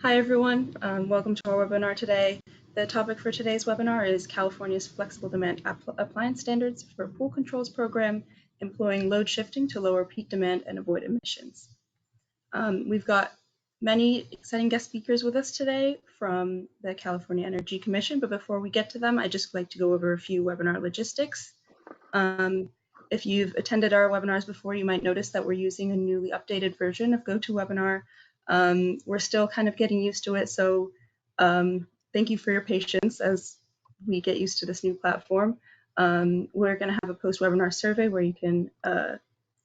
Hi everyone, welcome to our webinar today. The topic for today's webinar is California's Flexible Demand Appliance Standards for Pool Controls Program, employing load shifting to lower peak demand and avoid emissions. We've got many exciting guest speakers with us today from the California Energy Commission, but before we get to them, I'd just like to go over a few webinar logistics. If you've attended our webinars before, you might notice that we're using a newly updated version of GoToWebinar. We're still kind of getting used to it, so thank you for your patience as we get used to this new platform. We're going to have a post-webinar survey where you can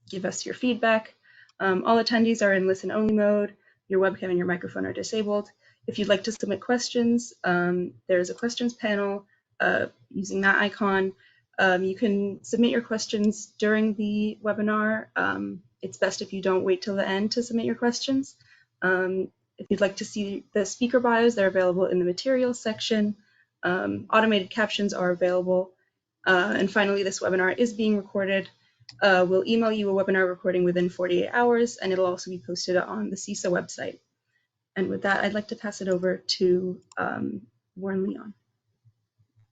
give us your feedback. All attendees are in listen-only mode. Your webcam and your microphone are disabled. If you'd like to submit questions, there's a questions panel using that icon. You can submit your questions during the webinar. It's best if you don't wait till the end to submit your questions. If you'd like to see the speaker bios, they're available in the materials section. Automated captions are available. And finally, this webinar is being recorded. We'll email you a webinar recording within 48 hours, and it'll also be posted on the CISA website. And with that, I'd like to pass it over to Warren Leon.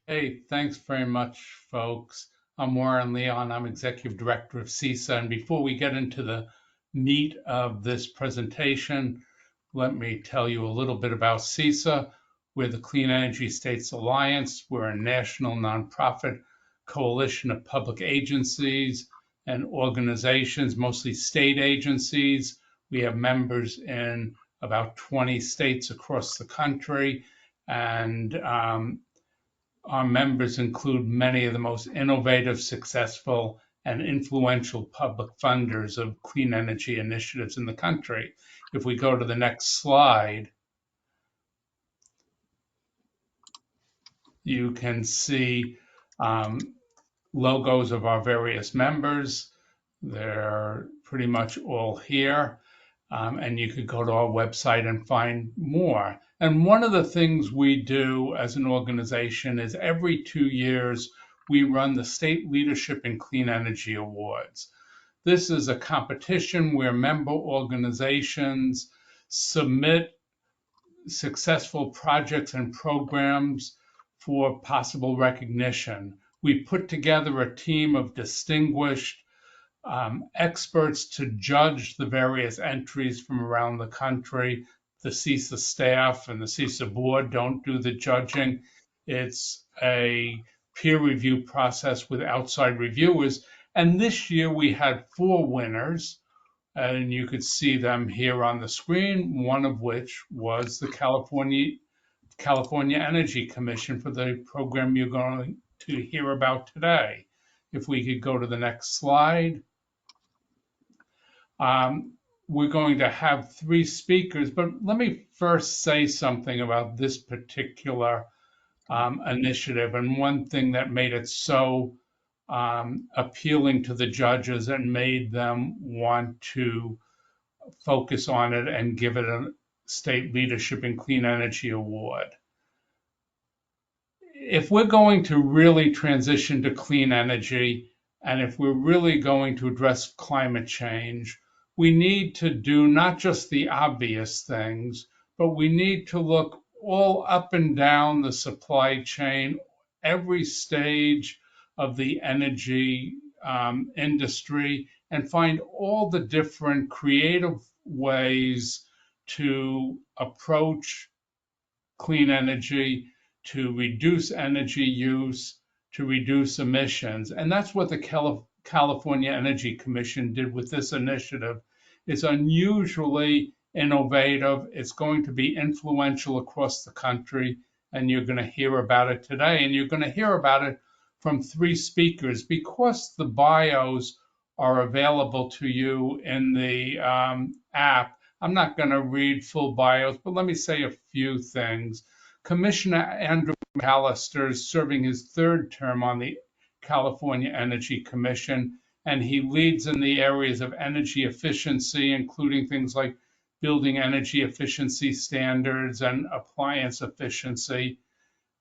Hey, thanks very much, folks. I'm Warren Leon. I'm Executive Director of CISA. And before we get into the meat of this presentation, let me tell you a little bit about CISA. We're the Clean Energy States Alliance. We're a national nonprofit coalition of public agencies and organizations, mostly state agencies. We have members in about 20 states across the country, and our members include many of the most innovative, successful, and influential public funders of clean energy initiatives in the country. If we go to the next slide, you can see logos of our various members. They're pretty much all here. And you could go to our website and find more. And one of the things we do as an organization is every 2 years, we run the State Leadership in Clean Energy Awards. This is a competition where member organizations submit successful projects and programs for possible recognition. We put together a team of distinguished experts to judge the various entries from around the country. The CISA staff and the CISA board don't do the judging. It's a peer review process with outside reviewers. And this year we had 4 winners, and you could see them here on the screen, one of which was the California Energy Commission for the program you're going to hear about today. If we could go to the next slide. We're going to have 3 speakers, but let me first say something about this particular initiative. And one thing that made it so appealing to the judges and made them want to focus on it and give it a State Leadership in Clean Energy Award. If we're going to really transition to clean energy, and if we're really going to address climate change, we need to do not just the obvious things, but we need to look all up and down the supply chain, every stage of the energy industry, and find all the different creative ways to approach clean energy, to reduce energy use, to reduce emissions. And that's what the California Energy Commission did with this initiative. It's unusually innovative. It's going to be influential across the country, and you're going to hear about it today. And you're going to hear about it from 3 speakers because the bios are available to you in the app. I'm not going to read full bios, but let me say a few things. Commissioner Andrew McAllister is serving his 3rd term on the California Energy Commission, and he leads in the areas of energy efficiency, including things like building energy efficiency standards and appliance efficiency.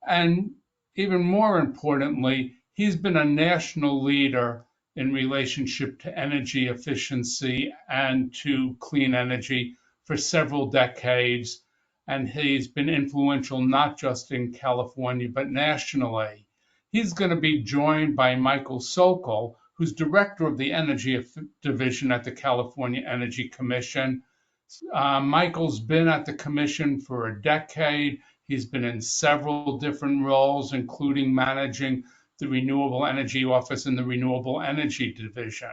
And even more importantly, he's been a national leader in relationship to energy efficiency and to clean energy for several decades. and he's been influential not just in California, but nationally. He's going to be joined by Michael Sokol, who's director of the Energy Division at the California Energy Commission. Michael's been at the commission for a decade. He's been in several different roles, including managing the Renewable Energy Office and the Renewable Energy Division.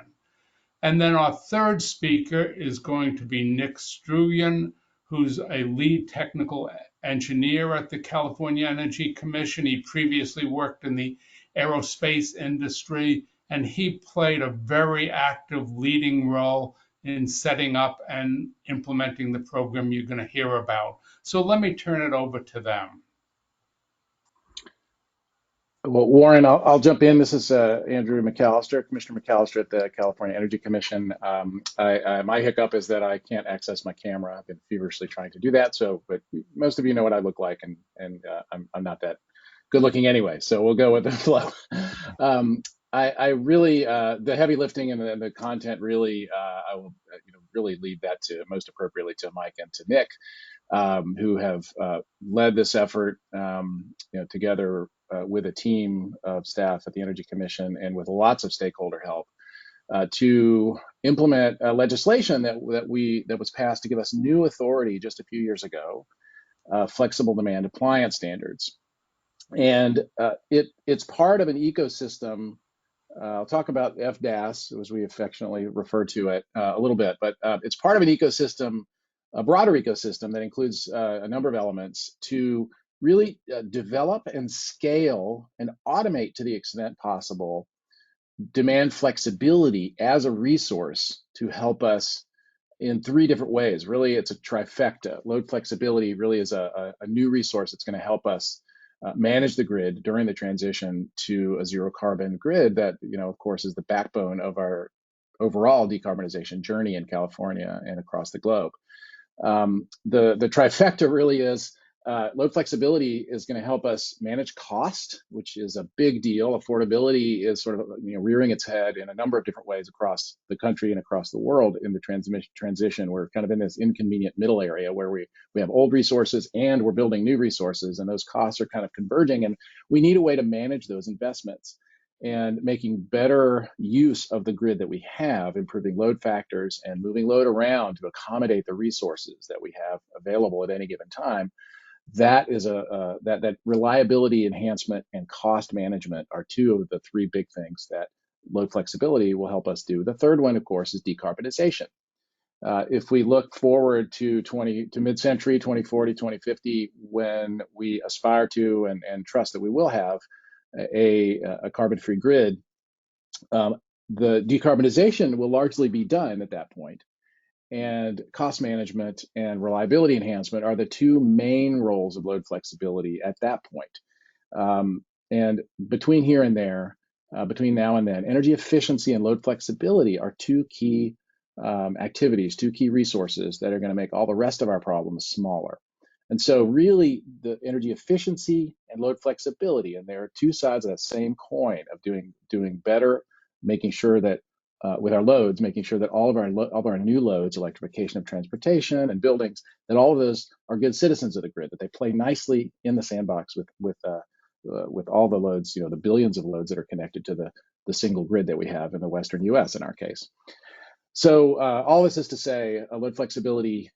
And then our third speaker is going to be Nick Struven, who's a lead technical engineer at the California Energy Commission. He previously worked in the aerospace industry, and he played a very active leading role in setting up and implementing the program you're going to hear about. So let me turn it over to them. Well, Warren, I'll jump in. This is Andrew McAllister, Commissioner McAllister at the California Energy Commission. My hiccup is that I can't access my camera. I've been feverishly trying to do that. But most of you know what I look like, and I'm not that good looking anyway. So we'll go with the flow. I really the heavy lifting and the content really I will really leave that to most appropriately to Mike and to Nick, who have led this effort, together with a team of staff at the Energy Commission and with lots of stakeholder help to implement legislation that was passed to give us new authority just a few years ago, flexible demand appliance standards, and it's part of an ecosystem. I'll talk about FDAS, as we affectionately refer to it, a little bit, but it's part of an ecosystem, a broader ecosystem that includes a number of elements to really develop and scale and automate to the extent possible demand flexibility as a resource to help us in three different ways. Really, it's a trifecta. Load flexibility really is a new resource that's going to help us manage the grid during the transition to a zero carbon grid that, of course, is the backbone of our overall decarbonization journey in California and across the globe. The trifecta really is load flexibility is going to help us manage cost, which is a big deal. Affordability is sort of rearing its head in a number of different ways across the country and across the world in the transition. We're kind of in this inconvenient middle area where we have old resources and we're building new resources, and those costs are kind of converging, and we need a way to manage those investments and making better use of the grid that we have, improving load factors and moving load around to accommodate the resources that we have available at any given time. That is that reliability enhancement and cost management are two of the three big things that load flexibility will help us do. The third one, of course, is decarbonization. If we look forward to mid-century, 2040, 2050, when we aspire to and trust that we will have a carbon-free grid, the decarbonization will largely be done at that point. And cost management and reliability enhancement are the two main roles of load flexibility at that point. And between here and there, between now and then, energy efficiency and load flexibility are two key activities, two key resources that are going to make all the rest of our problems smaller. And so really the energy efficiency and load flexibility, and there are two sides of that same coin of doing better, making sure that with our loads, making sure that all of our new loads, electrification of transportation and buildings, that all of those are good citizens of the grid, that they play nicely in the sandbox with all the loads, the billions of loads that are connected to the single grid that we have in the Western U.S. in our case. So all this is to say, load flexibility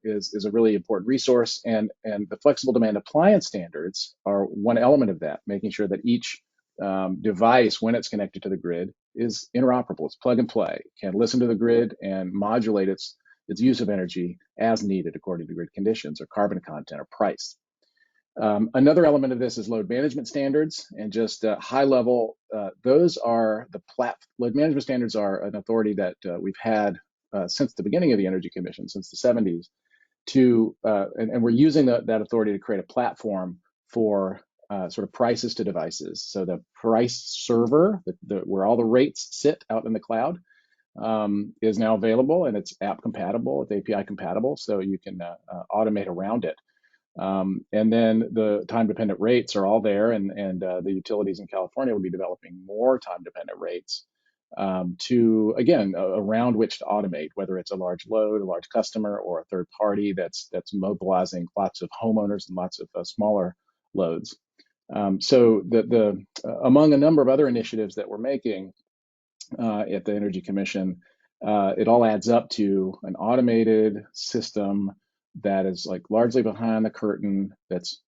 is a really important resource, and the flexible demand appliance standards are one element of that, making sure that each device, when it's connected to the grid, is interoperable. It's plug and play, can listen to the grid and modulate its use of energy as needed according to grid conditions or carbon content or price. Another element of this is load management standards, and just high level, those are load management standards are an authority that we've had since the beginning of the Energy Commission, since the 70s, and we're using that authority to create a platform for sort of prices to devices. So the price server, where all the rates sit out in the cloud, is now available, and it's app compatible, it's API compatible, so you can automate around it. And then the time-dependent rates are all there, and the utilities in California will be developing more time-dependent rates to, again, around which to automate, whether it's a large load, a large customer, or a third party that's mobilizing lots of homeowners and lots of smaller loads. So among a number of other initiatives that we're making at the Energy Commission, it all adds up to an automated system that is like largely behind the curtain, that's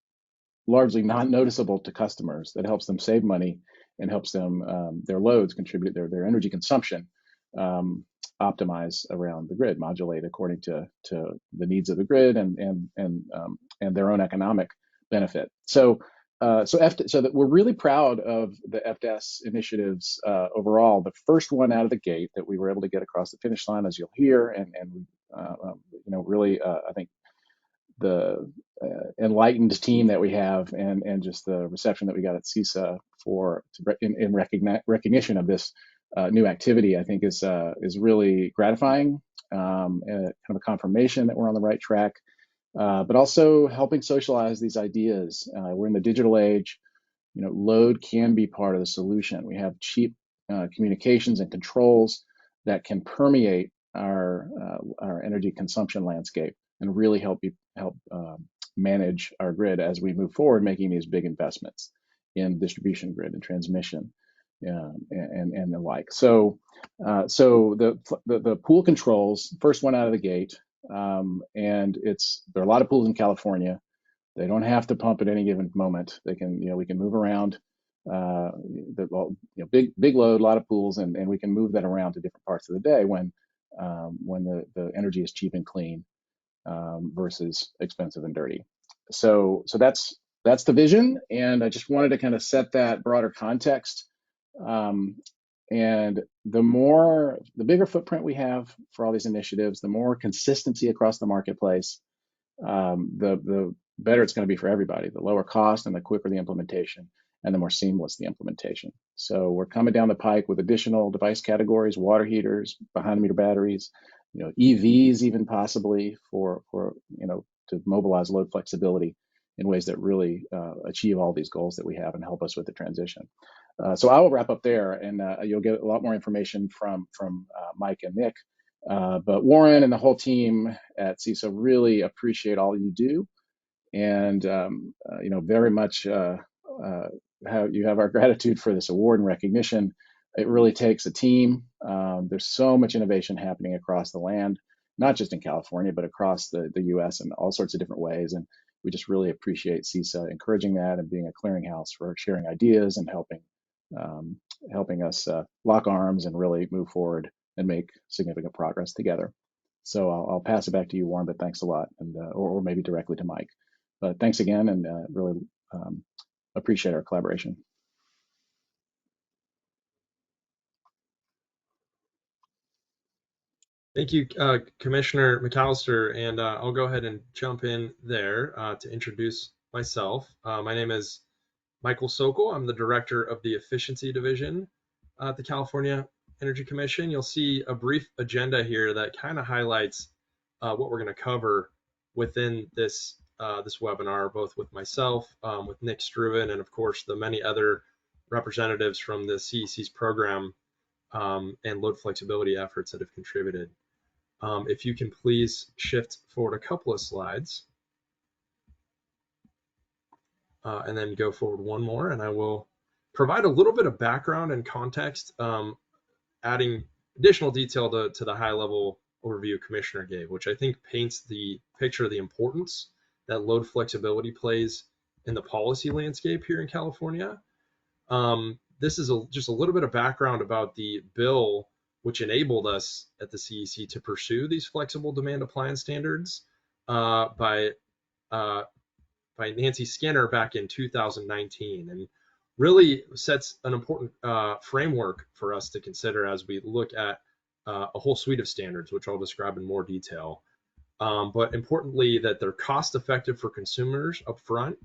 largely not noticeable to customers, that helps them save money and helps them their loads contribute their energy consumption optimize around the grid, modulate according to the needs of the grid and their own economic benefit. So that we're really proud of the FDAS initiatives overall. The first one out of the gate that we were able to get across the finish line, as you'll hear, and really I think the enlightened team that we have and just the reception that we got at CISA in recognition of this new activity, I think is really gratifying, and kind of a confirmation that we're on the right track, but also helping socialize these ideas. We're in the digital age. Load can be part of the solution. We have cheap communications and controls that can permeate our energy consumption landscape and really help manage our grid as we move forward, making these big investments in distribution grid and transmission and the like. So the pool controls, first one out of the gate, and there are a lot of pools in California. They don't have to pump at any given moment. They can, we can move around. Big load, a lot of pools, and we can move that around to different parts of the day when the energy is cheap and clean versus expensive and dirty. So that's the vision, and I just wanted to kind of set that broader context. And the bigger footprint we have for all these initiatives, the more consistency across the marketplace, the better it's going to be for everybody. The lower cost and the quicker the implementation, and the more seamless the implementation. So we're coming down the pike with additional device categories: water heaters, behind the meter batteries, EVs, even possibly for to mobilize load flexibility in ways that really achieve all these goals that we have and help us with the transition. So I will wrap up there, and you'll get a lot more information from Mike and Nick. But Warren and the whole team at CISA really appreciate all you do, and very much how you have our gratitude for this award and recognition. It really takes a team. There's so much innovation happening across the land, not just in California, but across the U.S. in all sorts of different ways. And we just really appreciate CISA encouraging that and being a clearinghouse for sharing ideas and helping us lock arms and really move forward and make significant progress together. So I'll pass it back to you, Warren, but thanks a lot, and or maybe directly to Mike. But thanks again, and really appreciate our collaboration. Thank you, Commissioner McAllister, and I'll go ahead and jump in there to introduce myself. My name is Michael Sokol. I'm the Director of the Efficiency Division at the California Energy Commission. You'll see a brief agenda here that kind of highlights what we're going to cover within this webinar, both with myself, with Nick Struven, and of course the many other representatives from the CEC's program and load flexibility efforts that have contributed. If you can please shift forward a couple of slides and then go forward one more, and I will provide a little bit of background and context, adding additional detail to the high-level overview Commissioner gave, which I think paints the picture of the importance that load flexibility plays in the policy landscape here in California. This is just a little bit of background about the bill which enabled us at the CEC to pursue these flexible demand appliance standards by Nancy Skinner back in 2019, and really sets an important framework for us to consider as we look at a whole suite of standards, which I'll describe in more detail. But importantly, that they're cost effective for consumers up front.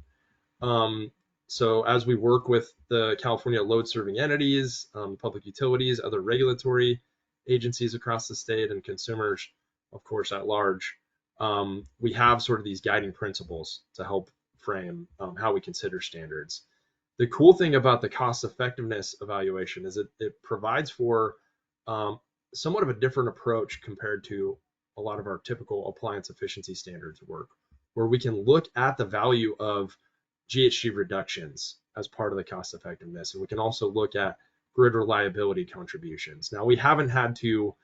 So as we work with the California load serving entities, public utilities, other regulatory agencies across the state, and consumers, of course, at large, we have sort of these guiding principles to help frame how we consider standards. The cool thing about the cost effectiveness evaluation is it provides for somewhat of a different approach compared to a lot of our typical appliance efficiency standards work, where we can look at the value of GHG reductions as part of the cost effectiveness. And we can also look at grid reliability contributions. Now, we haven't had to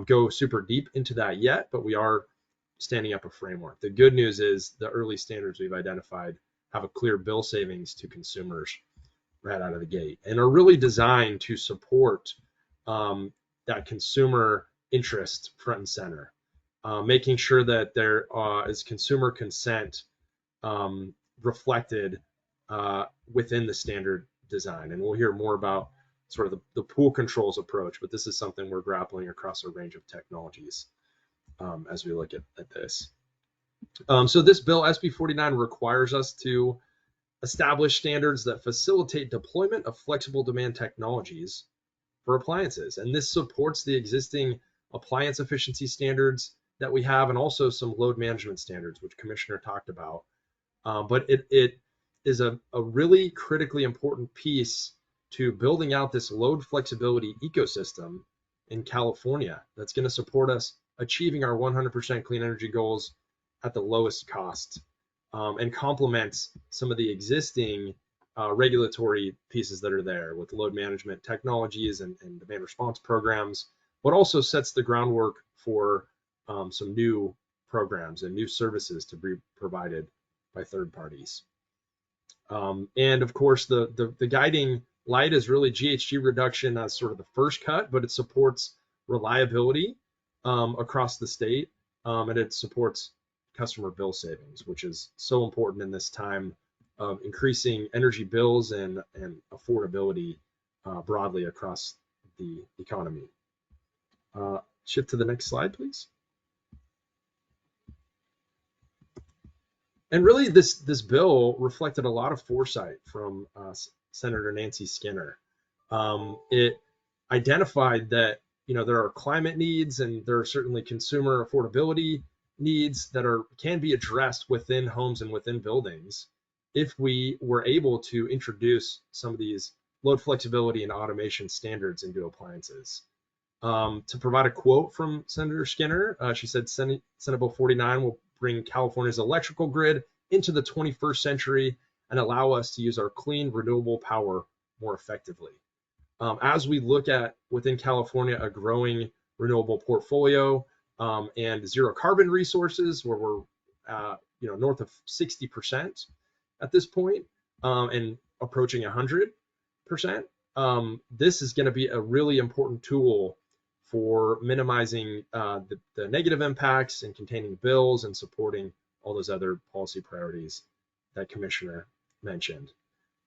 go super deep into that yet, but we are standing up a framework. The good news is the early standards we've identified have a clear bill savings to consumers right out of the gate and are really designed to support that consumer interest front and center, making sure that there is consumer consent reflected within the standard design. And we'll hear more about sort of the pool controls approach, but this is something we're grappling across a range of technologies as we look at this. So this bill, SB 49, requires us to establish standards that facilitate deployment of flexible demand technologies for appliances. And this supports the existing appliance efficiency standards that we have, and also some load management standards, which Commissioner talked about. But it is a really critically important piece to building out this load flexibility ecosystem in California that's going to support us achieving our 100% clean energy goals at the lowest cost, and complements some of the existing regulatory pieces that are there with load management technologies and demand response programs, but also sets the groundwork for some new programs and new services to be provided by third parties. And of course, the guiding light is really GHG reduction as sort of the first cut, but it supports reliability across the state, and it supports customer bill savings, which is so important in this time of increasing energy bills and affordability broadly across the economy. Shift to the next slide, please. And really, this bill reflected a lot of foresight from Senator Nancy Skinner. It identified that there are climate needs and there are certainly consumer affordability needs that can be addressed within homes and within buildings if we were able to introduce some of these load flexibility and automation standards into appliances. To provide a quote from Senator Skinner, she said, Senate Bill 49 will bring California's electrical grid into the 21st century and allow us to use our clean, renewable power more effectively. As we look at within California a growing renewable portfolio and zero carbon resources, where we're north of 60% at this point, and approaching 100%, this is going to be a really important tool for minimizing the negative impacts and containing bills and supporting all those other policy priorities that Commissioner mentioned.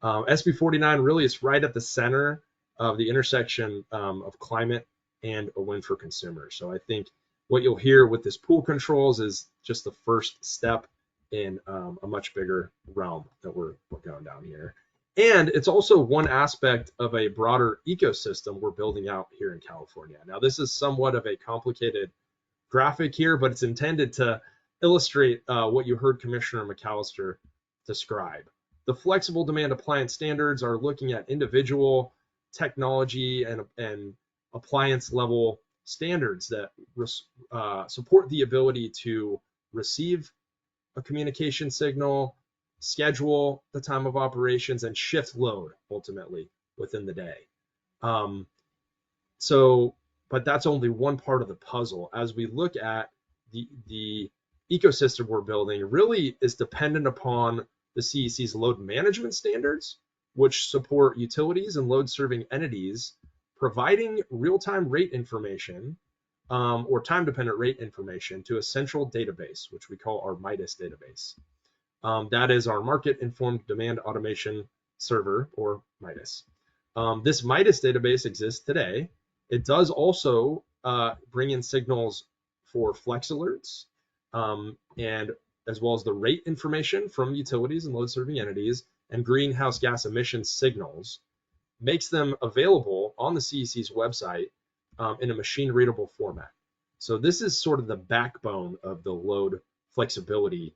SB 49 really is right at the center of the intersection of climate and a win for consumers. So I think what you'll hear with this pool controls is just the first step in a much bigger realm that we're going down here. And it's also one aspect of a broader ecosystem we're building out here in California. Now, this is somewhat of a complicated graphic here, but it's intended to illustrate what you heard Commissioner McAllister describe. The flexible demand appliance standards are looking at individual technology and appliance level standards that support the ability to receive a communication signal, schedule the time of operations, and shift load ultimately within the day. But that's only one part of the puzzle. As we look at the ecosystem we're building, really is dependent upon the CEC's load management standards, which support utilities and load serving entities providing real-time rate information or time-dependent rate information to a central database, which we call our MIDAS database. That is our Market-Informed Demand Automation Server, or MIDAS. This MIDAS database exists today. It does also bring in signals for flex alerts, and as well as the rate information from utilities and load-serving entities and greenhouse gas emissions signals, makes them available on the CEC's website in a machine-readable format. So this is sort of the backbone of the load flexibility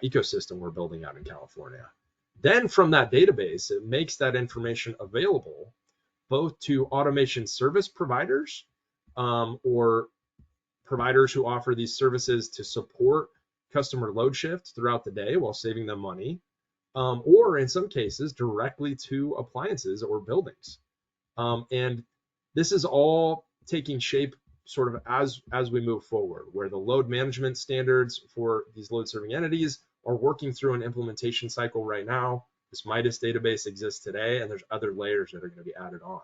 ecosystem we're building out in California. Then from that database, it makes that information available both to automation service providers or providers who offer these services to support customer load shift throughout the day while saving them money, or in some cases directly to appliances or buildings. And this is all taking shape sort of as we move forward, where the load management standards for these load serving entities are working through an implementation cycle right now. This MIDAS database exists today, and there's other layers that are going to be added on.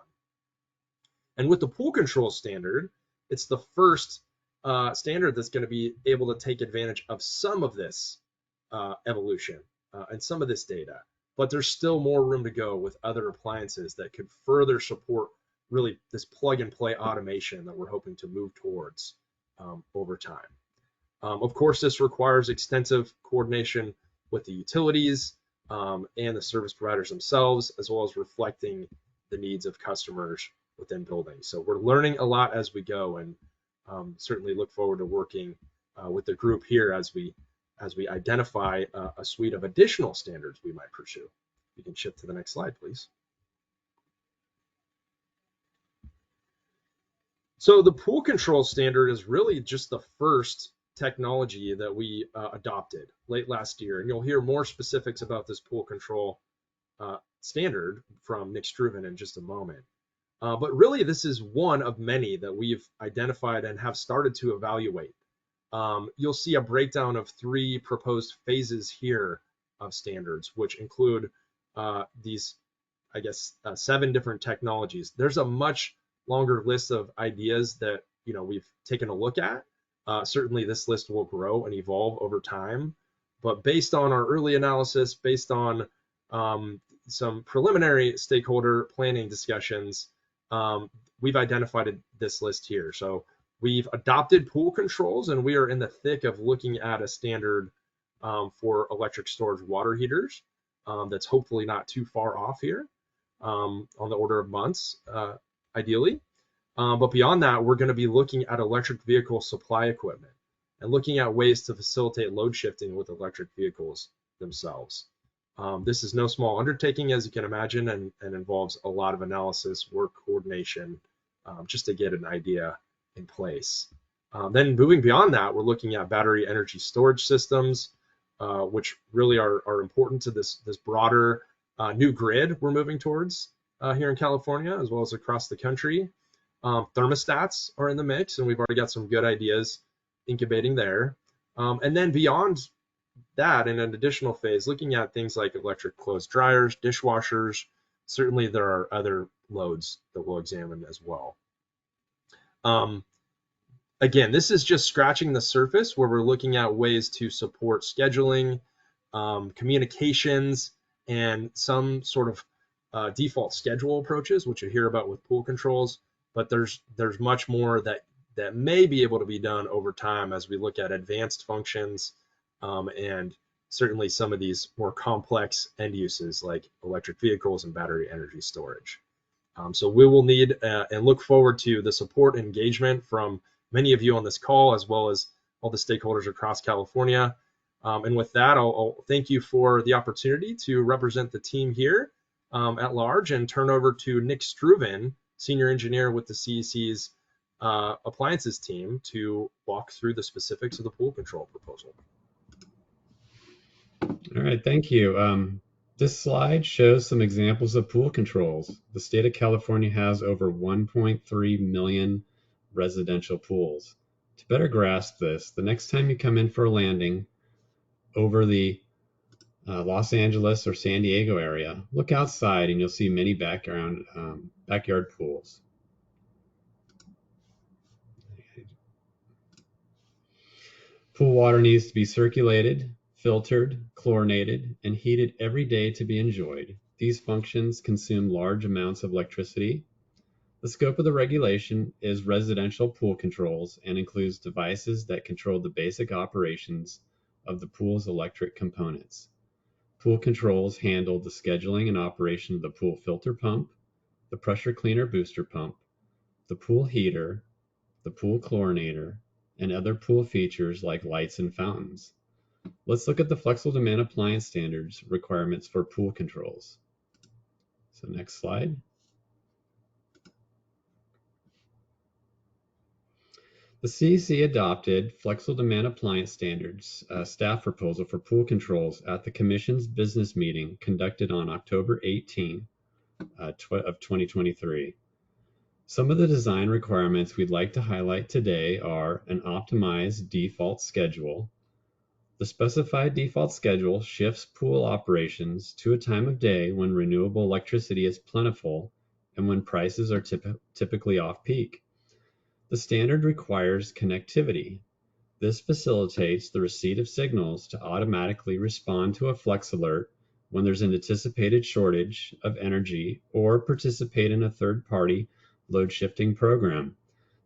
And with the pool control standard, it's the first standard that's going to be able to take advantage of some of this evolution and some of this data. But there's still more room to go with other appliances that could further support really this plug and play automation that we're hoping to move towards over time. Of course, this requires extensive coordination with the utilities and the service providers themselves, as well as reflecting the needs of customers within buildings. So we're learning a lot as we go, and certainly look forward to working with the group here as we identify a suite of additional standards we might pursue. You can shift to the next slide, please. So the pool control standard is really just the first technology that we adopted late last year, and you'll hear more specifics about this pool control standard from Nick Struven in just a moment. But really, this is one of many that we've identified and have started to evaluate. You'll see a breakdown of 3 proposed phases here of standards, which include these, 7 different technologies. There's a much longer list of ideas that we've taken a look at. Certainly, this list will grow and evolve over time. But based on our early analysis, based on some preliminary stakeholder planning discussions, we've identified this list here. So we've adopted pool controls, and we are in the thick of looking at a standard for electric storage water heaters that's hopefully not too far off here, on the order of months, ideally. But beyond that, we're going to be looking at electric vehicle supply equipment and looking at ways to facilitate load shifting with electric vehicles themselves. This is no small undertaking, as you can imagine, and involves a lot of analysis, work, coordination, just to get an idea in place. Then moving beyond that, we're looking at battery energy storage systems, which really are important to this broader new grid we're moving towards here in California, as well as across the country. Thermostats are in the mix, and we've already got some good ideas incubating there. And then beyond that, in an additional phase, looking at things like electric clothes dryers, dishwashers. Certainly there are other loads that we'll examine as well. Again, this is just scratching the surface, where we're looking at ways to support scheduling, communications, and some sort of default schedule approaches, which you hear about with pool controls. But there's much more that may be able to be done over time as we look at advanced functions, and certainly some of these more complex end uses like electric vehicles and battery energy storage. So we will need and look forward to the support and engagement from many of you on this call, as well as all the stakeholders across California. And with that, I'll thank you for the opportunity to represent the team here at large, and turn over to Nick Struven, Senior Engineer with the CEC's Appliances team, to walk through the specifics of the pool control proposal. All right, thank you. This slide shows some examples of pool controls. The state of California has over 1.3 million residential pools. To better grasp this, the next time you come in for a landing over the Los Angeles or San Diego area, look outside and you'll see many backyard pools. Pool water needs to be circulated, filtered, chlorinated, and heated every day to be enjoyed. These functions consume large amounts of electricity. The scope of the regulation is residential pool controls and includes devices that control the basic operations of the pool's electric components. Pool controls handle the scheduling and operation of the pool filter pump, the pressure cleaner booster pump, the pool heater, the pool chlorinator, and other pool features like lights and fountains. Let's look at the flexible demand appliance standards requirements for pool controls. So next slide. The CEC adopted Flexible Demand Appliance Standards staff proposal for pool controls at the Commission's business meeting conducted on October 18 of 2023. Some of the design requirements we'd like to highlight today are an optimized default schedule. The specified default schedule shifts pool operations to a time of day when renewable electricity is plentiful and when prices are typically off-peak. The standard requires connectivity. This facilitates the receipt of signals to automatically respond to a flex alert when there's an anticipated shortage of energy or participate in a third-party load shifting program.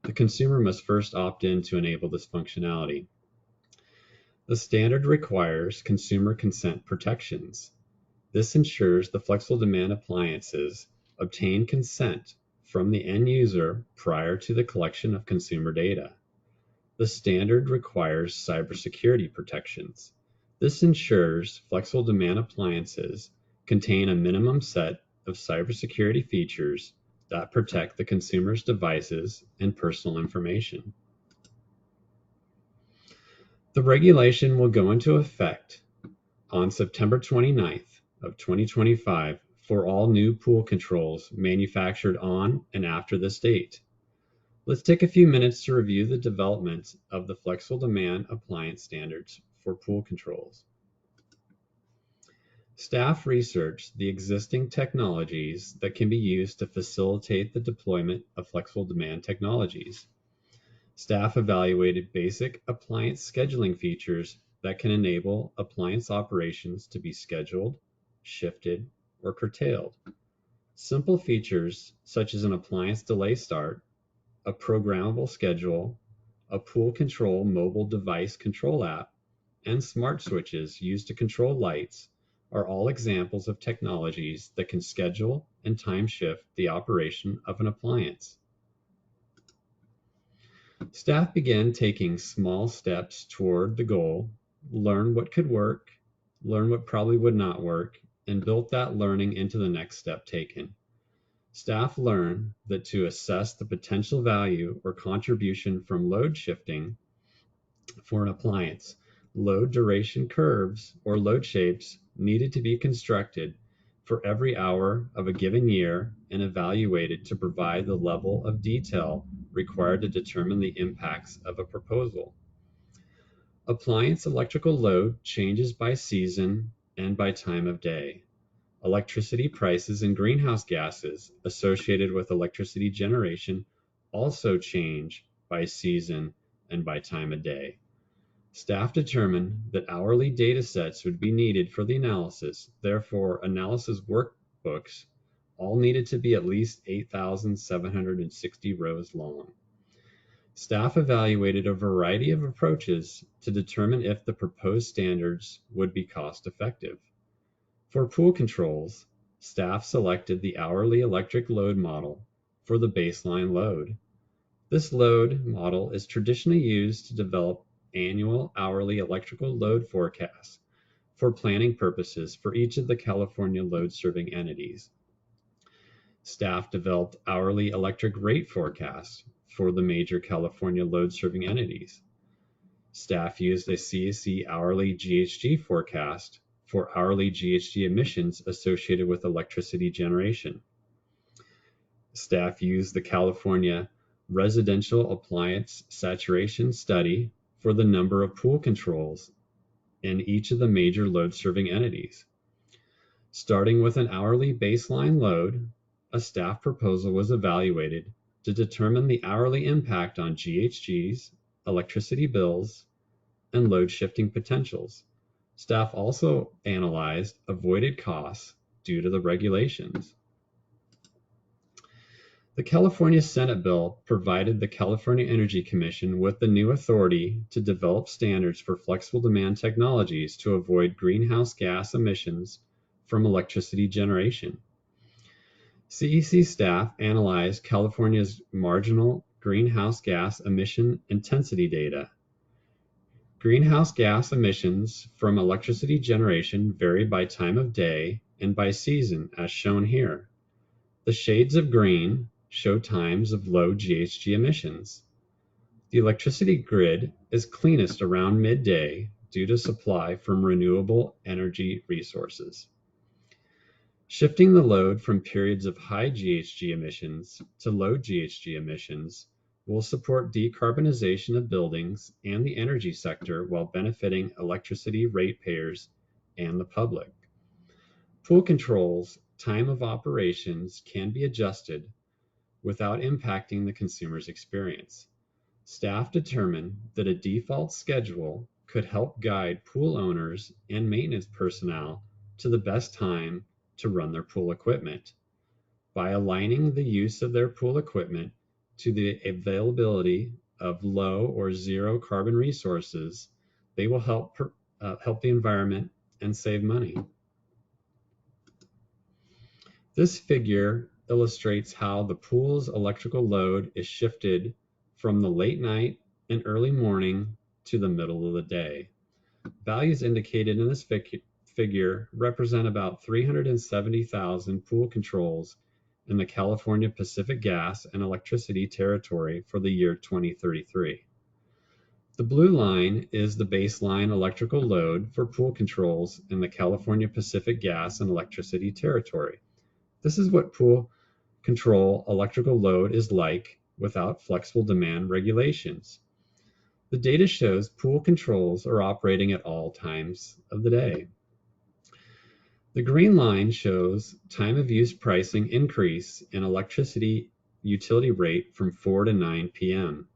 The consumer must first opt in to enable this functionality. The standard requires consumer consent protections. This ensures the flexible demand appliances obtain consent from the end user prior to the collection of consumer data. The standard requires cybersecurity protections. This ensures flexible demand appliances contain a minimum set of cybersecurity features that protect the consumer's devices and personal information. The regulation will go into effect on September 29th of 2025 for all new pool controls manufactured on and after this date. Let's take a few minutes to review the development of the flexible demand appliance standards for pool controls. Staff researched the existing technologies that can be used to facilitate the deployment of flexible demand technologies. Staff evaluated basic appliance scheduling features that can enable appliance operations to be scheduled, shifted, or curtailed. Simple features such as an appliance delay start, a programmable schedule, a pool control mobile device control app, and smart switches used to control lights are all examples of technologies that can schedule and time shift the operation of an appliance. Staff began taking small steps toward the goal, learn what could work, learn what probably would not work, and built that learning into the next step taken. Staff learned that to assess the potential value or contribution from load shifting for an appliance, load duration curves or load shapes needed to be constructed for every hour of a given year and evaluated to provide the level of detail required to determine the impacts of a proposal. Appliance electrical load changes by season and by time of day. Electricity prices and greenhouse gases associated with electricity generation also change by season and by time of day. Staff determined that hourly data sets would be needed for the analysis. Therefore, analysis workbooks all needed to be at least 8,760 rows long. Staff evaluated a variety of approaches to determine if the proposed standards would be cost effective. For pool controls, staff selected the hourly electric load model for the baseline load. This load model is traditionally used to develop annual hourly electrical load forecasts for planning purposes for each of the California load-serving entities. Staff developed hourly electric rate forecasts for the major California load-serving entities. Staff used a CEC hourly GHG forecast for hourly GHG emissions associated with electricity generation. Staff used the California Residential Appliance Saturation Study for the number of pool controls in each of the major load-serving entities. Starting with an hourly baseline load, a staff proposal was evaluated to determine the hourly impact on GHGs, electricity bills, and load shifting potentials. Staff also analyzed avoided costs due to the regulations. The California Senate bill provided the California Energy Commission with the new authority to develop standards for flexible demand technologies to avoid greenhouse gas emissions from electricity generation. CEC staff analyzed California's marginal greenhouse gas emission intensity data. Greenhouse gas emissions from electricity generation vary by time of day and by season, as shown here. The shades of green show times of low GHG emissions. The electricity grid is cleanest around midday due to supply from renewable energy resources. Shifting the load from periods of high GHG emissions to low GHG emissions will support decarbonization of buildings and the energy sector while benefiting electricity ratepayers and the public. Pool controls' time of operations can be adjusted without impacting the consumer's experience. Staff determined that a default schedule could help guide pool owners and maintenance personnel to the best time to run their pool equipment. By aligning the use of their pool equipment to the availability of low or zero carbon resources, they will help the environment and save money. This figure illustrates how the pool's electrical load is shifted from the late night and early morning to the middle of the day. Values indicated in this figure represent about 370,000 pool controls in the California Pacific Gas and Electricity Territory for the year 2033. The blue line is the baseline electrical load for pool controls in the California Pacific Gas and Electricity Territory. This is what pool control electrical load is like without flexible demand regulations. The data shows pool controls are operating at all times of the day. The green line shows time of use pricing increase in electricity utility rate from 4 to 9 p.m.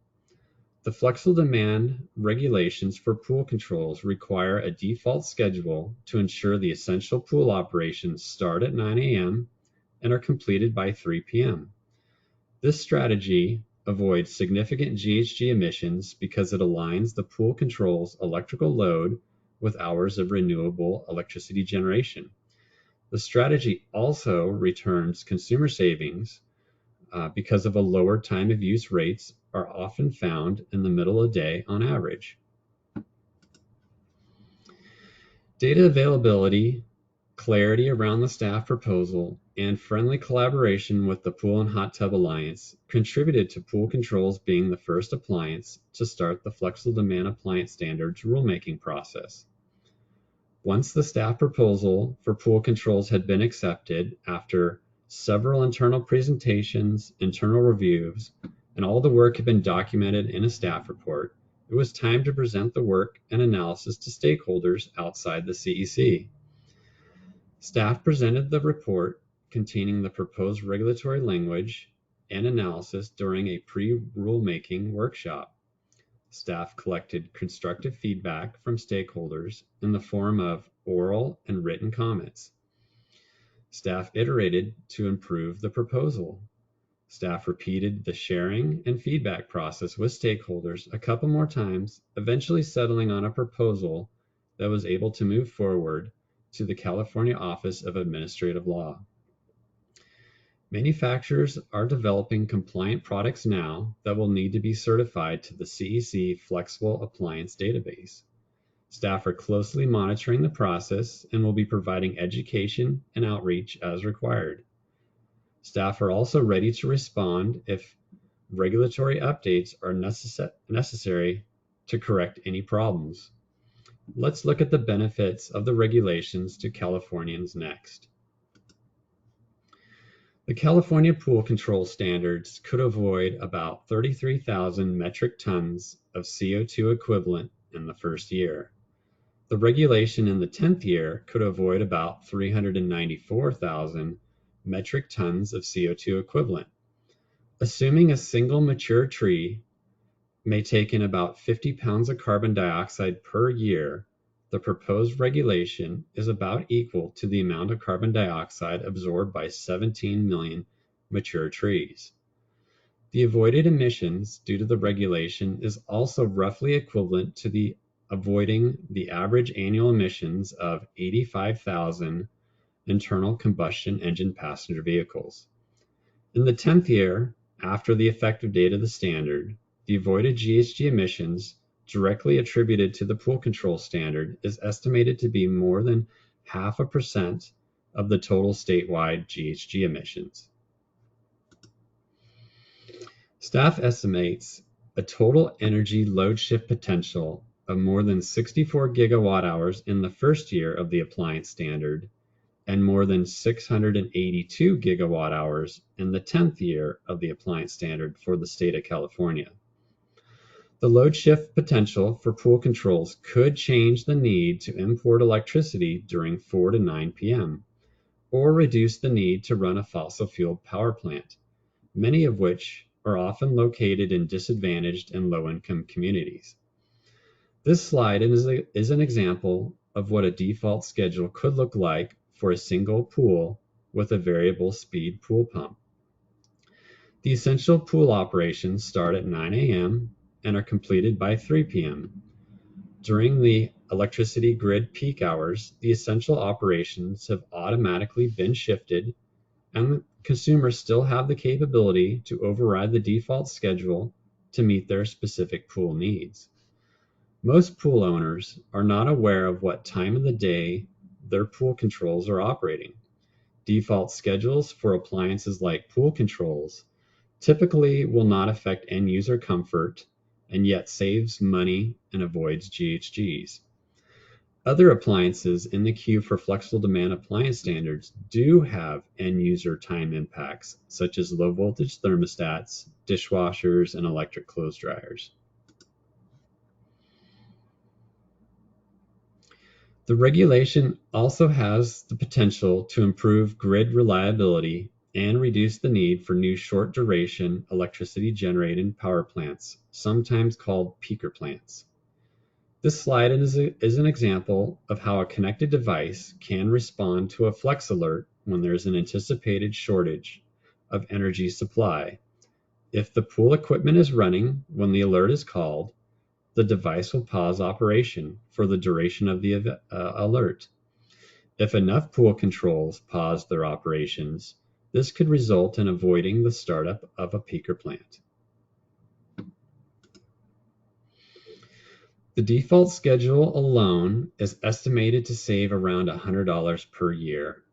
The flexible demand regulations for pool controls require a default schedule to ensure the essential pool operations start at 9 a.m. and are completed by 3 p.m. This strategy avoids significant GHG emissions because it aligns the pool control's electrical load with hours of renewable electricity generation. The strategy also returns consumer savings because of a lower time of use rates are often found in the middle of the day on average. Data availability, clarity around the staff proposal, and friendly collaboration with the Pool and Hot Tub Alliance contributed to pool controls being the first appliance to start the flexible demand appliance standards rulemaking process. Once the staff proposal for pool controls had been accepted after several internal presentations, internal reviews, and all the work had been documented in a staff report, it was time to present the work and analysis to stakeholders outside the CEC. Staff presented the report containing the proposed regulatory language and analysis during a pre-rulemaking workshop. Staff collected constructive feedback from stakeholders in the form of oral and written comments. Staff iterated to improve the proposal. Staff repeated the sharing and feedback process with stakeholders a couple more times, eventually settling on a proposal that was able to move forward to the California Office of Administrative Law. Manufacturers are developing compliant products now that will need to be certified to the CEC Flexible Appliance Database. Staff are closely monitoring the process and will be providing education and outreach as required. Staff are also ready to respond if regulatory updates are necessary to correct any problems. Let's look at the benefits of the regulations to Californians next. The California pool control standards could avoid about 33,000 metric tons of CO2 equivalent in the first year. The regulation in the 10th year could avoid about 394,000 metric tons of CO2 equivalent. Assuming a single mature tree may take in about 50 pounds of carbon dioxide per year, the proposed regulation is about equal to the amount of carbon dioxide absorbed by 17 million mature trees. The avoided emissions due to the regulation is also roughly equivalent to the avoiding the average annual emissions of 85,000 internal combustion engine passenger vehicles. In the 10th year, after the effective date of the standard, the avoided GHG emissions directly attributed to the pool control standard is estimated to be more than 0.5% of the total statewide GHG emissions. Staff estimates a total energy load shift potential of more than 64 gigawatt hours in the first year of the appliance standard and more than 682 gigawatt hours in the 10th year of the appliance standard for the state of California. The load shift potential for pool controls could change the need to import electricity during 4 to 9 p.m., or reduce the need to run a fossil fuel power plant, many of which are often located in disadvantaged and low-income communities. This slide is an example of what a default schedule could look like for a single pool with a variable speed pool pump. The essential pool operations start at 9 a.m. and are completed by 3 p.m. During the electricity grid peak hours, the essential operations have automatically been shifted, and consumers still have the capability to override the default schedule to meet their specific pool needs. Most pool owners are not aware of what time of the day their pool controls are operating. Default schedules for appliances like pool controls typically will not affect end user comfort and yet saves money and avoids GHGs. Other appliances in the queue for flexible demand appliance standards do have end user time impacts, such as low voltage thermostats, dishwashers, and electric clothes dryers. The regulation also has the potential to improve grid reliability and reduce the need for new short-duration electricity-generating power plants, sometimes called peaker plants. This slide is an example of how a connected device can respond to a flex alert when there is an anticipated shortage of energy supply. If the pool equipment is running when the alert is called, the device will pause operation for the duration of the alert. If enough pool controls pause their operations, this could result in avoiding the startup of a peaker plant. The default schedule alone is estimated to save around $100 per year.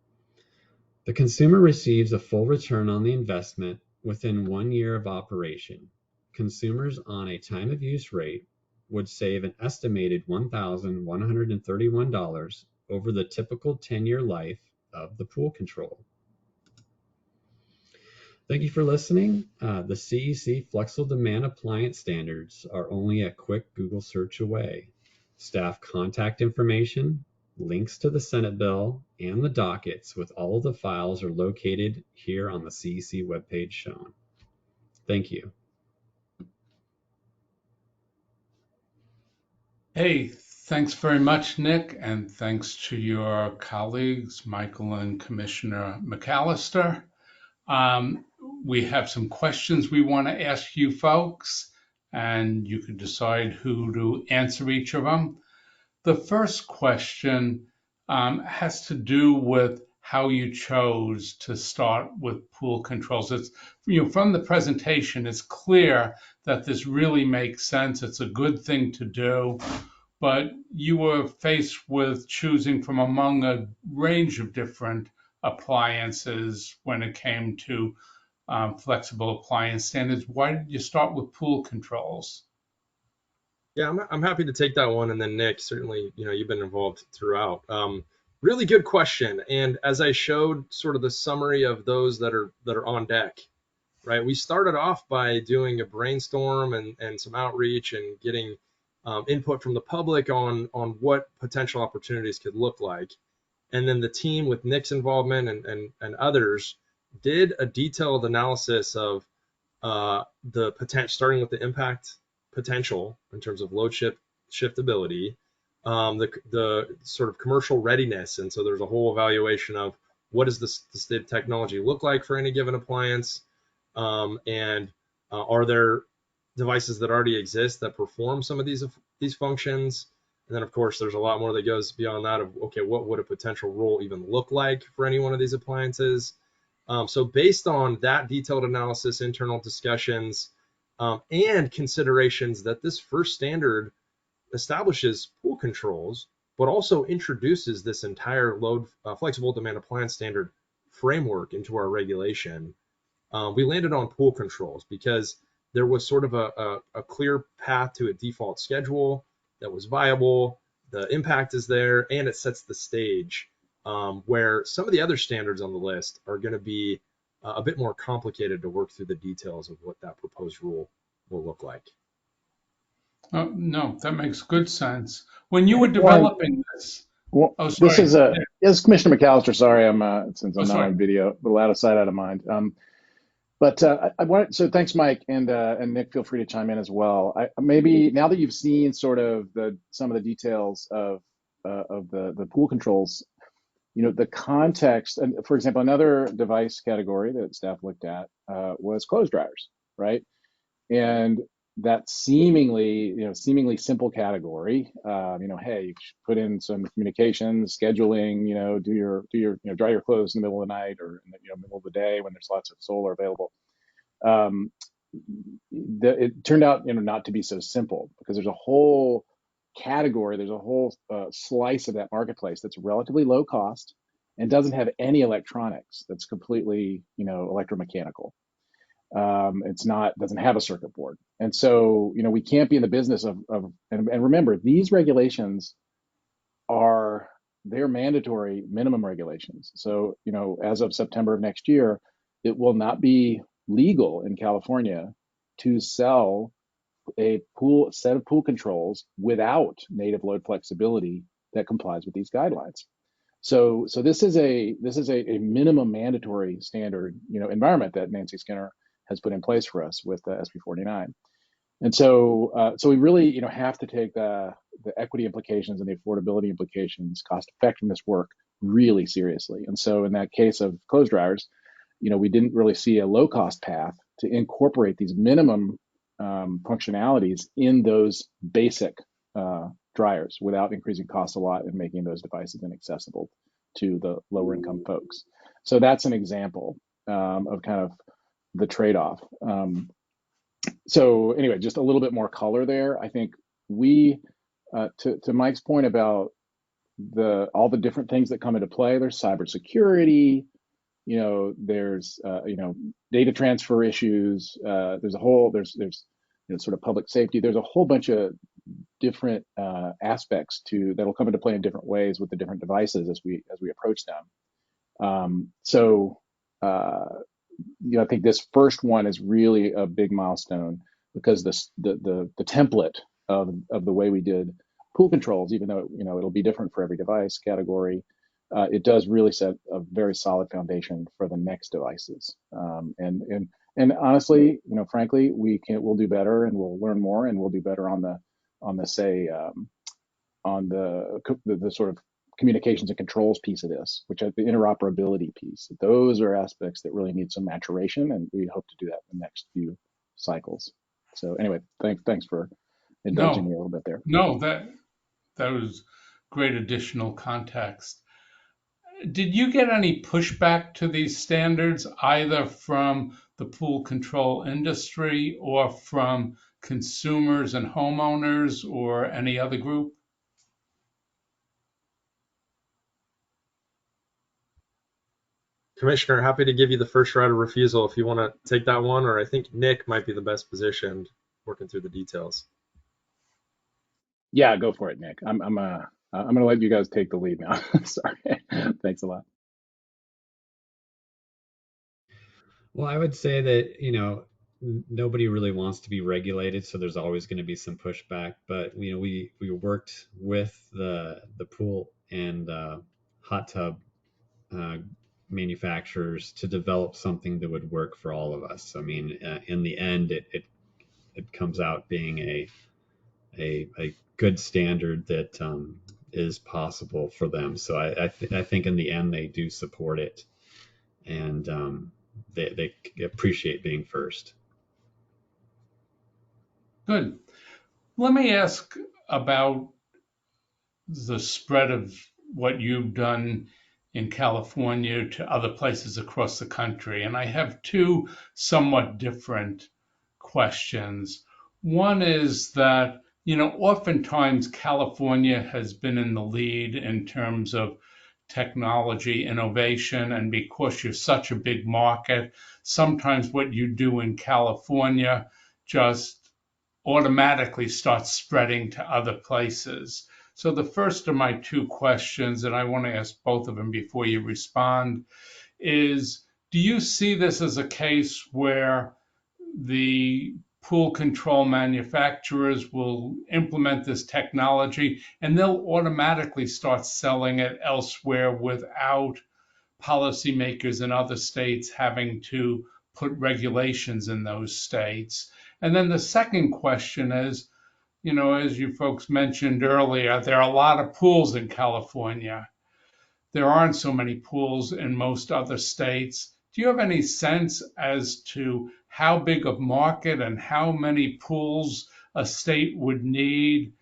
The consumer receives a full return on the investment within 1 year of operation. Consumers on a time of use rate would save an estimated $1,131 over the typical 10-year life of the pool control. Thank you for listening. The CEC Flexible Demand Appliance Standards are only a quick Google search away. Staff contact information, links to the Senate bill, and the dockets with all of the files are located here on the CEC webpage shown. Thank you. Hey, thanks very much, Nick, and thanks to your colleagues, Michael and Commissioner McAllister. We have some questions we want to ask you folks, and you can decide who to answer each of them. The first question has to do with how you chose to start with pool controls. It's, from the presentation, it's clear that this really makes sense. It's a good thing to do, but you were faced with choosing from among a range of different appliances when it came to flexible appliance standards. Why did you start with pool controls? Yeah, I'm happy to take that one. And then Nick, certainly, you've been involved throughout. Really good question. And as I showed sort of the summary of those that are on deck, right? We started off by doing a brainstorm and some outreach and getting input from the public on what potential opportunities could look like. And then the team with Nick's involvement and others did a detailed analysis of the potential, starting with the impact potential in terms of load shiftability, the sort of commercial readiness. And so there's a whole evaluation of what does the state of technology look like for any given appliance, and are there devices that already exist that perform some of these functions? And then, of course, there's a lot more that goes beyond that of, okay, what would a potential role even look like for any one of these appliances? So based on that detailed analysis, internal discussions, and considerations that this first standard establishes pool controls, but also introduces this entire load flexible demand appliance standard framework into our regulation, we landed on pool controls because there was sort of a clear path to a default schedule that was viable. The impact is there, and it sets the stage, where some of the other standards on the list are going to be a bit more complicated to work through the details of what that proposed rule will look like. No, that makes good sense. When you were Warren, developing this, well, oh, this sorry. is Commissioner McAllister. Sorry, since Oh, I'm not sorry. on video, a little out of sight, out of mind. But I want so thanks, Mike, and Nick. Feel free to chime in as well. Maybe now that you've seen sort of some of the details of the pool controls, the context. And for example, another device category that staff looked at was clothes dryers, right? And that seemingly simple category. Hey, you put in some communications, scheduling. Dry your clothes in the middle of the night or in the middle of the day when there's lots of solar available. Um, it turned out not to be so simple, because there's a whole category, there's a whole slice of that marketplace that's relatively low cost and doesn't have any electronics. That's completely electromechanical. Doesn't have a circuit board. And so, we can't be in the business and remember, these regulations they're mandatory minimum regulations. So, as of September of next year, it will not be legal in California to sell a set of pool controls without native load flexibility that complies with these guidelines. So this is a minimum mandatory standard environment that Nancy Skinner has put in place for us with SB 49. And so we really have to take the equity implications and the affordability implications, cost effectiveness work really seriously. And so in that case of clothes dryers, we didn't really see a low cost path to incorporate these minimum functionalities in those basic dryers without increasing costs a lot and making those devices inaccessible to the lower income folks. So that's an example of kind of the trade-off. So anyway, just a little bit more color there. I think to Mike's point about all the different things that come into play, there's cybersecurity, there's data transfer issues, there's sort of public safety. There's a whole bunch of different aspects that'll come into play in different ways with the different devices as we approach them. I think this first one is really a big milestone, because the template of the way we did pool controls, even though it'll be different for every device category, it does really set a very solid foundation for the next devices. And honestly, frankly, we'll do better, and we'll learn more, and we'll do better on the sort of communications and controls piece of this, which is the interoperability piece. Those are aspects that really need some maturation, and we hope to do that in the next few cycles. So anyway, thanks for indulging me a little bit there. No, that was great additional context. Did you get any pushback to these standards, either from the pool control industry or from consumers and homeowners or any other group? Commissioner, happy to give you the first right of refusal if you want to take that one, or I think Nick might be the best positioned working through the details. Yeah, go for it, Nick. I'm gonna let you guys take the lead now. Sorry. Thanks a lot. Well, I would say that, nobody really wants to be regulated, so there's always going to be some pushback. But we worked with the pool and hot tub manufacturers to develop something that would work for all of us. I mean, in the end, it comes out being a good standard that is possible for them. So I think in the end they do support it, and they appreciate being first. Good. Let me ask about the spread of what you've done in California to other places across the country. And I have two somewhat different questions. One is that, oftentimes California has been in the lead in terms of technology innovation. And because you're such a big market, sometimes what you do in California just automatically starts spreading to other places. So the first of my two questions, and I want to ask both of them before you respond, is do you see this as a case where the pool control manufacturers will implement this technology and they'll automatically start selling it elsewhere without policymakers in other states having to put regulations in those states? And then the second question is, as you folks mentioned earlier, there are a lot of pools in California. There aren't so many pools in most other states. Do you have any sense as to how big a market and how many pools a state would need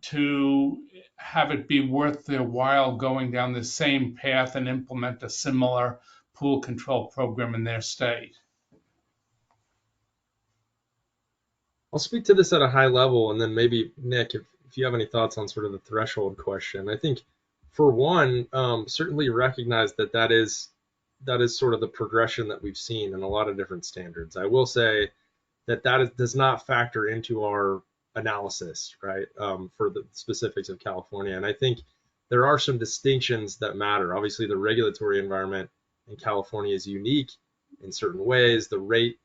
to have it be worth their while going down the same path and implement a similar pool control program in their state? I'll speak to this at a high level, and then maybe Nick, if you have any thoughts on sort of the threshold question. I think, for one, certainly recognize that is sort of the progression that we've seen in a lot of different standards. I will say that does not factor into our analysis, right, for the specifics of California. And I think there are some distinctions that matter. Obviously, the regulatory environment in California is unique in certain ways. The rate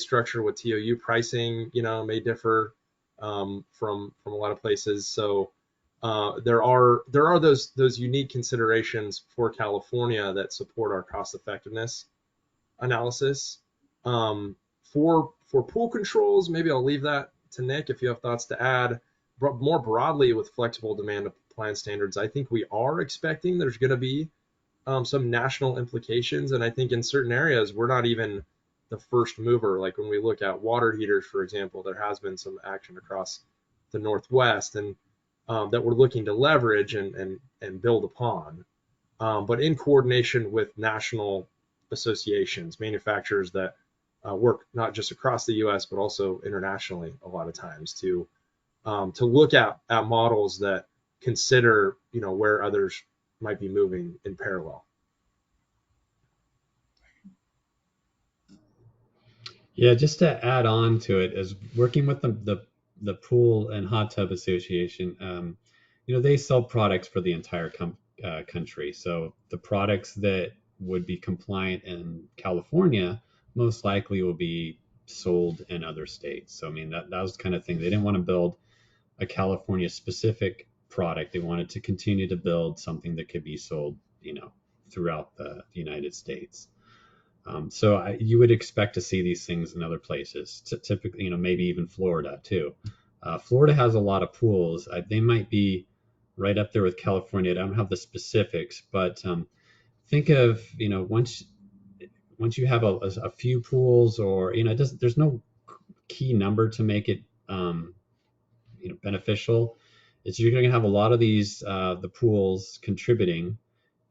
structure with TOU pricing, may differ from a lot of places. So there are those unique considerations for California that support our cost effectiveness analysis. For pool controls, maybe I'll leave that to Nick if you have thoughts to add. But more broadly, with flexible demand appliance standards, I think we are expecting there's going to be some national implications. And I think in certain areas, we're not even the first mover. Like when we look at water heaters, for example, there has been some action across the Northwest and that we're looking to leverage and build upon. But in coordination with national associations, manufacturers that work not just across the U.S. but also internationally a lot of times to look at models that consider where others might be moving in parallel. Yeah, just to add on to it, as working with the Pool and Hot Tub Association, they sell products for the entire country. So the products that would be compliant in California most likely will be sold in other states. So I mean that was the kind of thing. They didn't want to build a California specific product. They wanted to continue to build something that could be sold, throughout the United States. So you would expect to see these things in other places, typically, maybe even Florida too. Florida has a lot of pools. They might be right up there with California. I don't have the specifics, but think of, once you have a few pools, or there's no key number to make it beneficial. You're going to have a lot of these the pools contributing,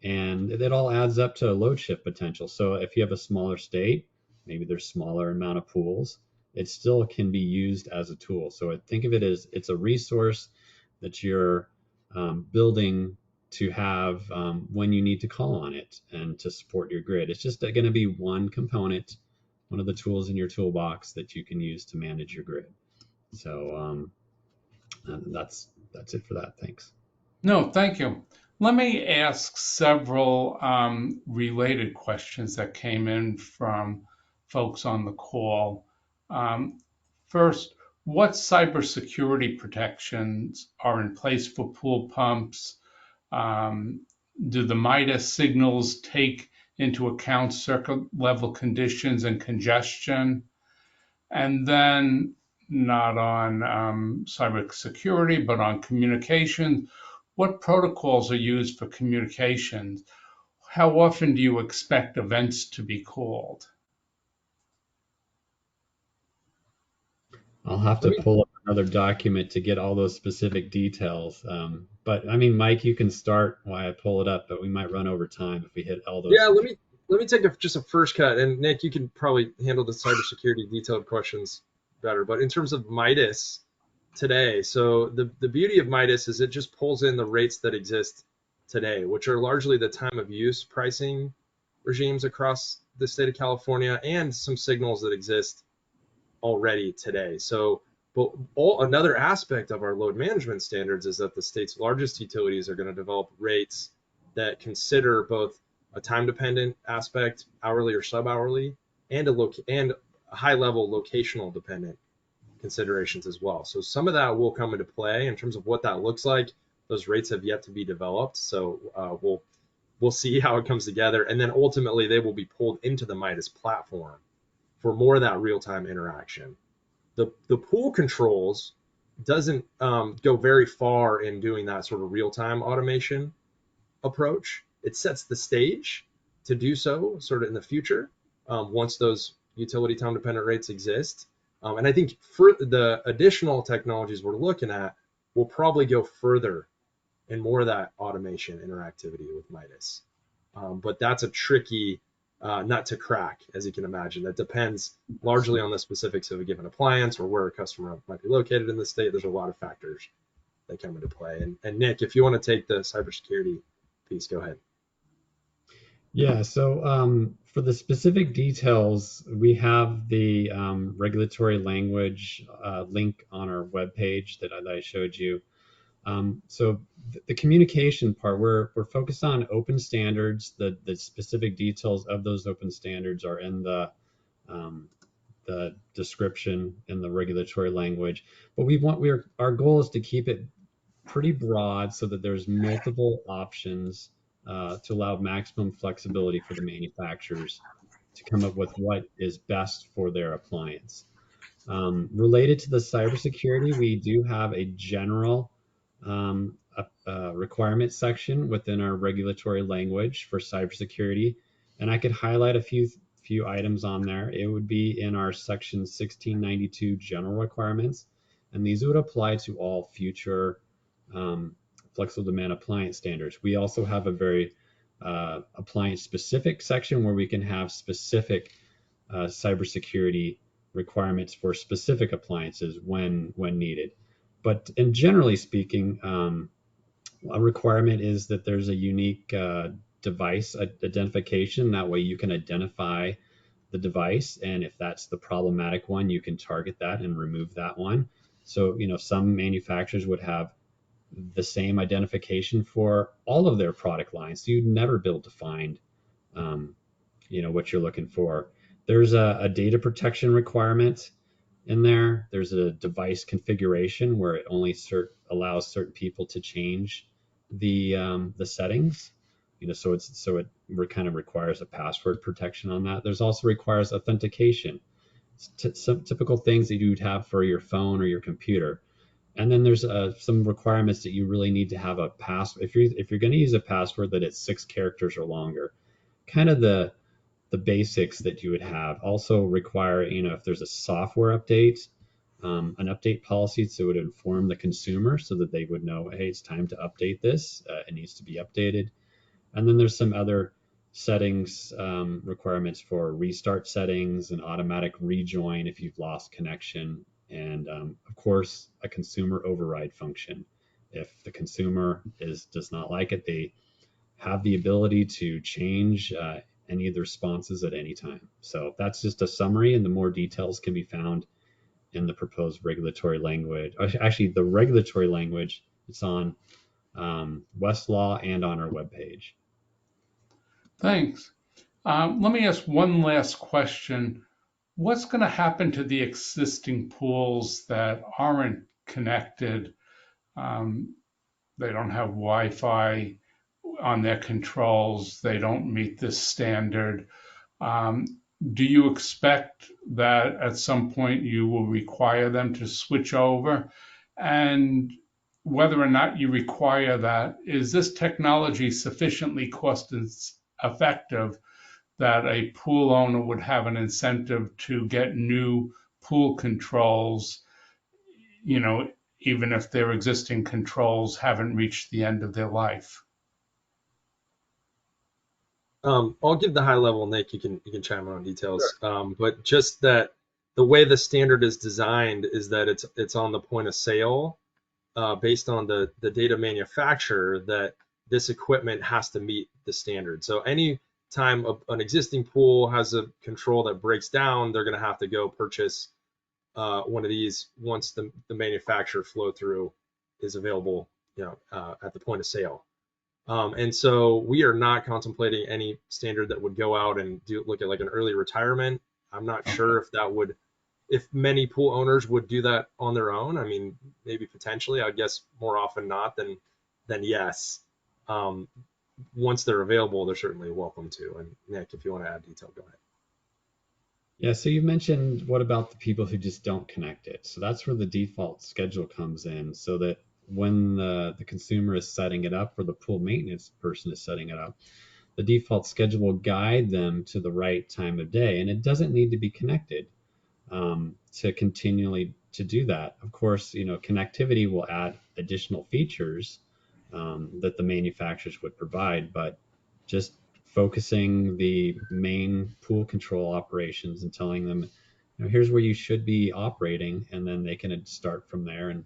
and it all adds up to a load shift potential. So if you have a smaller state, maybe there's smaller amount of pools, it still can be used as a tool. So think of it as it's a resource that you're building to have when you need to call on it and to support your grid. It's just going to be one component, one of the tools in your toolbox that you can use to manage your grid. So that's it for that. Thanks. No, thank you. Let me ask several related questions that came in from folks on the call. First, what cybersecurity protections are in place for pool pumps? Do the MIDAS signals take into account circuit level conditions and congestion? And then, not on cybersecurity, but on communication, what protocols are used for communications? How often do you expect events to be called? I'll have to pull up another document to get all those specific details. But I mean, Mike, you can start while I pull it up, but we might run over time if we hit all those. Yeah, let me take just a first cut, and Nick, you can probably handle the cybersecurity detailed questions better. But in terms of MIDAS today, so the beauty of MIDAS is it just pulls in the rates that exist today, which are largely the time of use pricing regimes across the state of California, and some signals that exist already today. So, but another aspect of our load management standards is that the state's largest utilities are going to develop rates that consider both a time-dependent aspect, hourly or sub-hourly, and a high-level locational dependent considerations as well. So some of that will come into play in terms of what that looks like. Those rates have yet to be developed, so we'll see how it comes together, and then ultimately they will be pulled into the Midas platform for more of that real-time interaction. The pool controls doesn't go very far in doing that sort of real-time automation approach. It sets the stage to do so sort of in the future once those utility time dependent rates exist. And I think for the additional technologies we're looking at will probably go further and more of that automation interactivity with Midas. But that's a tricky nut to crack, as you can imagine. That depends largely on the specifics of a given appliance or where a customer might be located in the state. There's a lot of factors that come into play. And Nick, if you want to take the cybersecurity piece, go ahead. Yeah, so for the specific details, we have the regulatory language link on our webpage that I showed you. So the communication part, we're focused on open standards. The specific details of those open standards are in the description in the regulatory language. But our goal is to keep it pretty broad so that there's multiple options to allow maximum flexibility for the manufacturers to come up with what is best for their appliance. Related to the cybersecurity, we do have a general requirement section within our regulatory language for cybersecurity, and I could highlight a few items on there. It would be in our section 1692 general requirements, and these would apply to all future flexible demand appliance standards. We also have a very appliance specific section where we can have specific cybersecurity requirements for specific appliances when needed. But in generally speaking, a requirement is that there's a unique device identification. That way you can identify the device, and if that's the problematic one, you can target that and remove that one. So, some manufacturers would have the same identification for all of their product lines. So you'd never be able to find, what you're looking for. There's a data protection requirement in there. There's a device configuration where it only allows certain people to change the settings. So it kind of requires a password protection on that. There's also requires authentication. Some typical things that you'd have for your phone or your computer. And then there's some requirements that you really need to have a password. If you're going to use a password, that it's 6 characters or longer. Kind of the basics that you would have. Also require, if there's a software update, an update policy, so it would inform the consumer so that they would know, hey, it's time to update this. It needs to be updated. And then there's some other settings requirements for restart settings and automatic rejoin if you've lost connection. And of course, a consumer override function. If the consumer does not like it, they have the ability to change any of the responses at any time. So that's just a summary, and the more details can be found in the proposed regulatory language. Actually, the regulatory language, it's on Westlaw and on our webpage. Thanks. Let me ask one last question. What's going to happen to the existing pools that aren't connected? They don't have Wi-Fi on their controls. They don't meet this standard. Do you expect that at some point you will require them to switch over? And whether or not you require that, is this technology sufficiently cost effective that a pool owner would have an incentive to get new pool controls, even if their existing controls haven't reached the end of their life? I'll give the high level, Nick. You can chime in on details. Sure. But just that the way the standard is designed is that it's on the point of sale, based on the data manufacturer, that this equipment has to meet the standard. So any time an existing pool has a control that breaks down, they're going to have to go purchase one of these once the manufacturer flow through is available, at the point of sale. And so we are not contemplating any standard that would go out and look at like an early retirement. I'm not sure if many pool owners would do that on their own. I mean, maybe potentially. I'd guess more often not than yes. Once they're available, they're certainly welcome to. And Nick, if you want to add detail, go ahead. Yeah, so you mentioned what about the people who just don't connect it? So that's where the default schedule comes in, so that when the consumer is setting it up or the pool maintenance person is setting it up, the default schedule will guide them to the right time of day. And it doesn't need to be connected to continually to do that. Of course, connectivity will add additional features that the manufacturers would provide, but just focusing the main pool control operations and telling them, here's where you should be operating, and then they can start from there and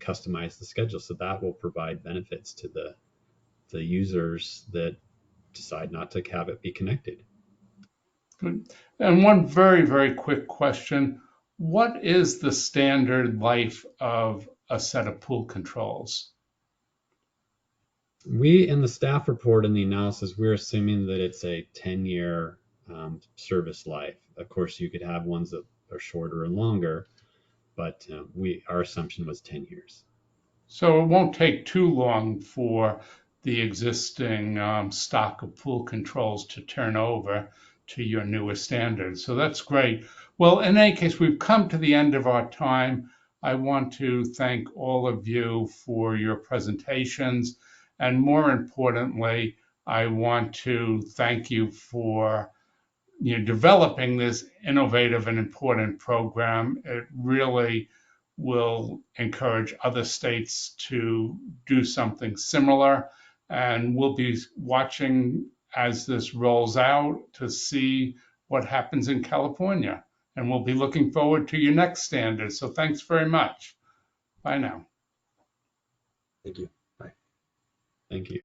customize the schedule. So that will provide benefits to the users that decide not to have it be connected. Good. And one very, very quick question. What is the standard life of a set of pool controls? We, in the staff report in the analysis, we're assuming that it's a 10-year service life. Of course, you could have ones that are shorter and longer, but our assumption was 10 years. So it won't take too long for the existing stock of pool controls to turn over to your newer standards. So that's great. Well, in any case, we've come to the end of our time. I want to thank all of you for your presentations. And more importantly, I want to thank you for developing this innovative and important program. It really will encourage other states to do something similar. And we'll be watching as this rolls out to see what happens in California. And we'll be looking forward to your next standard. So thanks very much. Bye now. Thank you. Bye. Thank you.